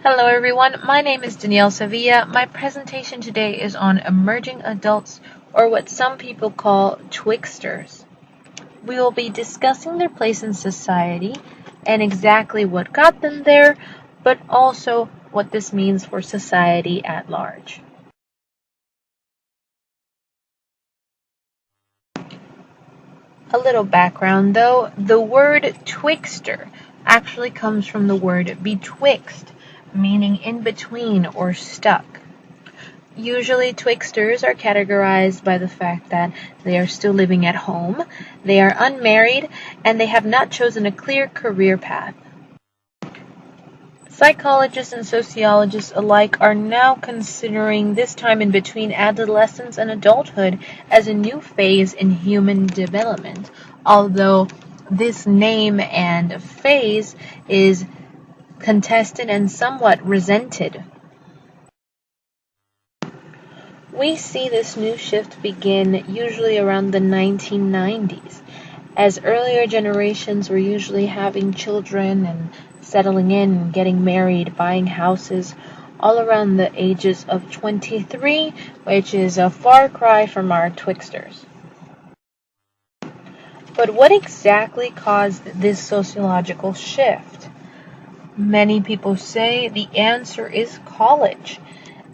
Hello everyone, my name is Danielle Sevilla. My presentation today is on emerging adults, or what some people call twixters. We will be discussing their place in society and exactly what got them there, but also what this means for society at large. A little background though, the word twixter actually comes from the word betwixt, meaning in between or stuck. Usually twixters are categorized by the fact that they are still living at home, they are unmarried, and they have not chosen a clear career path. Psychologists and sociologists alike are now considering this time in between adolescence and adulthood as a new phase in human development, although this name and phase is contested and somewhat resented. We see this new shift begin usually around the 1990s, as earlier generations were usually having children and settling in and getting married, buying houses, all around the ages of 23, which is a far cry from our twixters. But what exactly caused this sociological shift? Many people say the answer is college.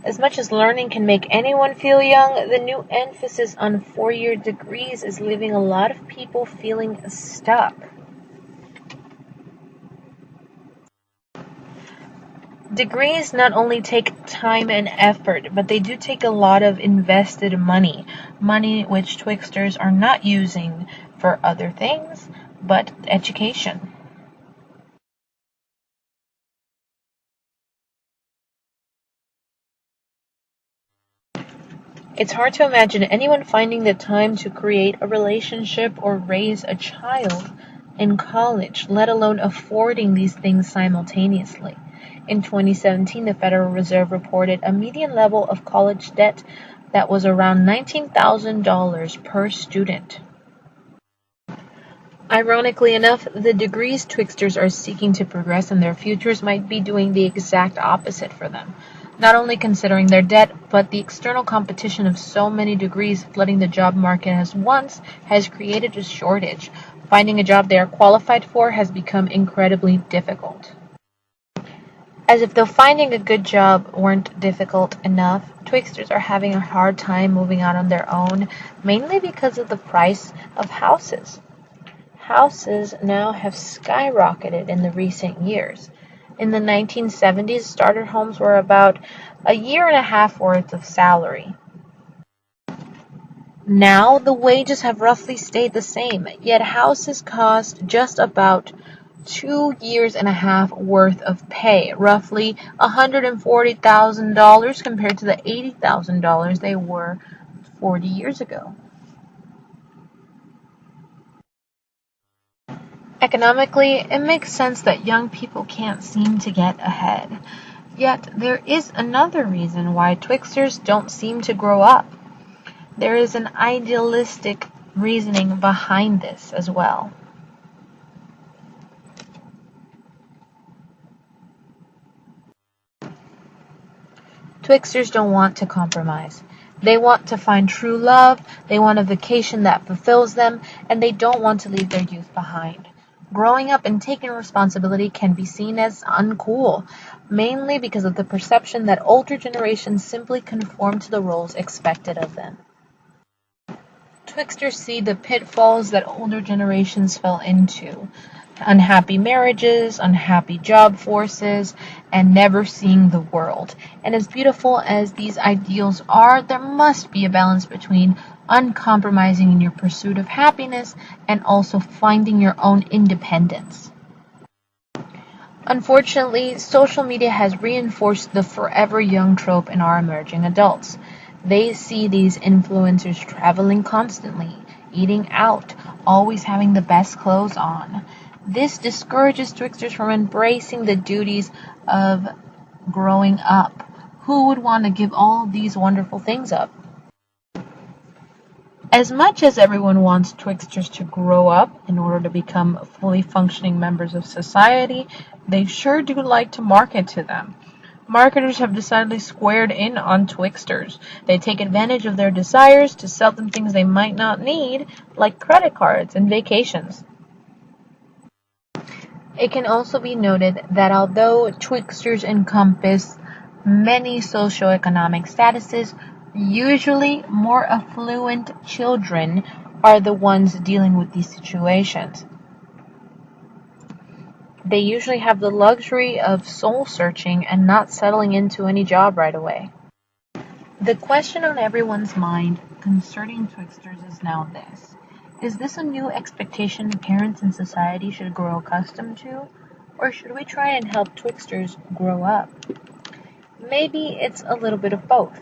As much as learning can make anyone feel young, the new emphasis on four-year degrees is leaving a lot of people feeling stuck. Degrees not only take time and effort, but they do take a lot of invested money which twixters are not using for other things, but education. It's hard to imagine anyone finding the time to create a relationship or raise a child in college, let alone affording these things simultaneously. In 2017, the Federal Reserve reported a median level of college debt that was around $19,000 per student. Ironically enough, the degrees twixters are seeking to progress in their futures might be doing the exact opposite for them. Not only considering their debt, but the external competition of so many degrees flooding the job market has created a shortage. Finding a job they are qualified for has become incredibly difficult. As if though finding a good job weren't difficult enough, twixters are having a hard time moving out on their own, mainly because of the price of houses. Houses now have skyrocketed in the recent years. In the 1970s, starter homes were about a year and a half worth of salary. Now, the wages have roughly stayed the same, yet houses cost just about 2 years and a half worth of pay, roughly $140,000 compared to the $80,000 they were 40 years ago. Economically, it makes sense that young people can't seem to get ahead. Yet, there is another reason why twixters don't seem to grow up. There is an idealistic reasoning behind this as well. Twixters don't want to compromise. They want to find true love, they want a vacation that fulfills them, and they don't want to leave their youth behind. Growing up and taking responsibility can be seen as uncool, mainly because of the perception that older generations simply conform to the roles expected of them. Twixters see the pitfalls that older generations fell into: unhappy marriages, unhappy job forces, and never seeing the world. And as beautiful as these ideals are, there must be a balance between uncompromising in your pursuit of happiness and also finding your own independence. Unfortunately, social media has reinforced the forever young trope in our emerging adults. They see these influencers traveling constantly, eating out, always having the best clothes on. This discourages twixters from embracing the duties of growing up. Who would want to give all these wonderful things up? As much as everyone wants twixters to grow up in order to become fully functioning members of society, they sure do like to market to them. Marketers have decidedly squared in on Twixters. They take advantage of their desires to sell them things they might not need, like credit cards and vacations. It can also be noted that although Twixters encompass many socioeconomic statuses, usually more affluent children are the ones dealing with these situations. They usually have the luxury of soul searching and not settling into any job right away. The question on everyone's mind concerning Twixters is now this. Is this a new expectation parents and society should grow accustomed to? Or should we try and help Twixters grow up? Maybe it's a little bit of both.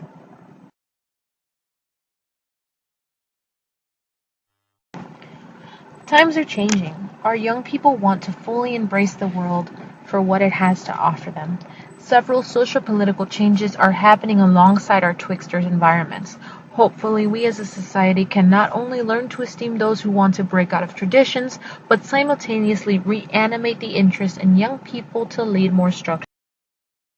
Times are changing. Our young people want to fully embrace the world for what it has to offer them. Several social-political changes are happening alongside our Twixters environments. Hopefully, we as a society can not only learn to esteem those who want to break out of traditions, but simultaneously reanimate the interest in young people to lead more structured